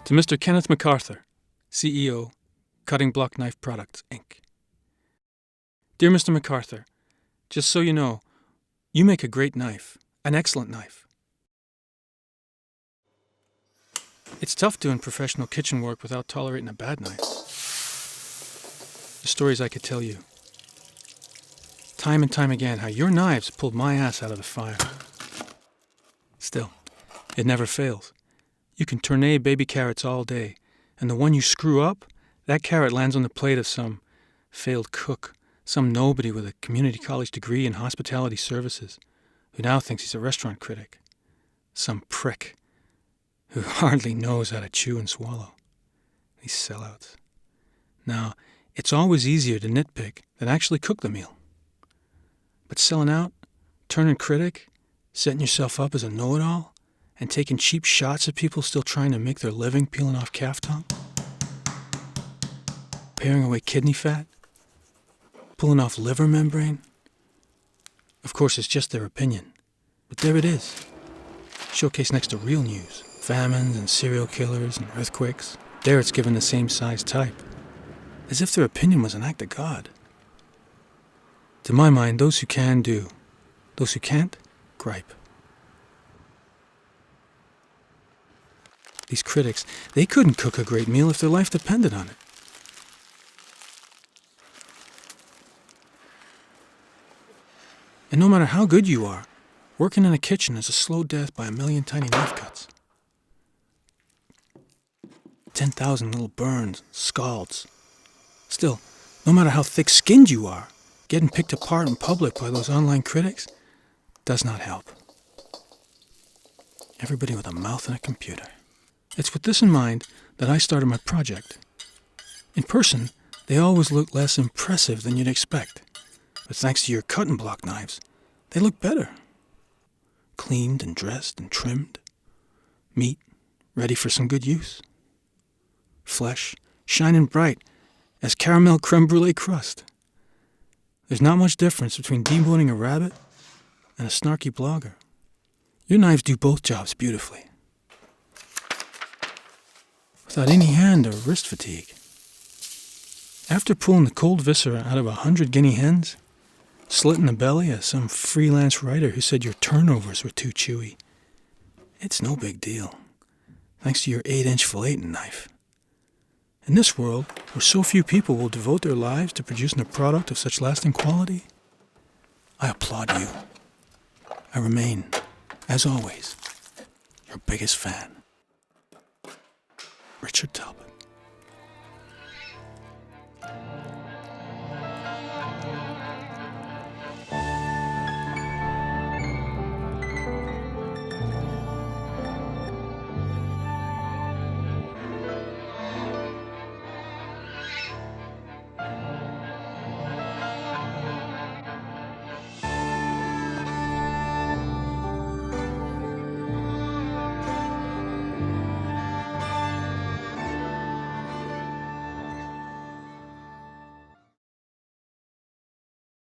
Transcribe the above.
To Mr. Kenneth MacArthur, CEO, Cutting Block Knife Products, Inc. Dear Mr. MacArthur, just so you know, you make a great knife, an excellent knife. It's tough doing professional kitchen work without tolerating a bad knife. The stories I could tell you. Time and time again, how your knives pulled my ass out of the fire. Still, it never fails. You can tournay baby carrots all day, and the one you screw up, that carrot lands on the plate of some failed cook, some nobody with a community college degree in hospitality services, who now thinks he's a restaurant critic. Some prick who hardly knows how to chew and swallow. These sellouts. Now, it's always easier to nitpick than actually cook the meal. But selling out, turning critic, setting yourself up as a know-it-all, and taking cheap shots at people still trying to make their living peeling off calf tongue? Paring away kidney fat? Pulling off liver membrane? Of course, it's just their opinion. But there it is. Showcased next to real news. Famines and serial killers and earthquakes. There it's given the same size type. As if their opinion was an act of God. To my mind, those who can do. Those who can't, gripe. These critics, they couldn't cook a great meal if their life depended on it. And no matter how good you are, working in a kitchen is a slow death by a million tiny knife cuts. 10,000 little burns, scalds. Still, no matter how thick-skinned you are, getting picked apart in public by those online critics does not help. Everybody with a mouth and a computer. It's with this in mind that I started my project. In person, they always look less impressive than you'd expect. But thanks to your cutting block knives, they look better. Cleaned and dressed and trimmed. Meat, ready for some good use. Flesh, shining bright as caramel creme brulee crust. There's not much difference between deboning a rabbit and a snarky blogger. Your knives do both jobs beautifully. Without any hand or wrist fatigue. After pulling the cold viscera out of 100 guinea hens, slitting the belly of some freelance writer who said your turnovers were too chewy, it's no big deal, thanks to your 8-inch filleting knife. In this world, where so few people will devote their lives to producing a product of such lasting quality, I applaud you. I remain, as always, your biggest fan. Richard Talbot.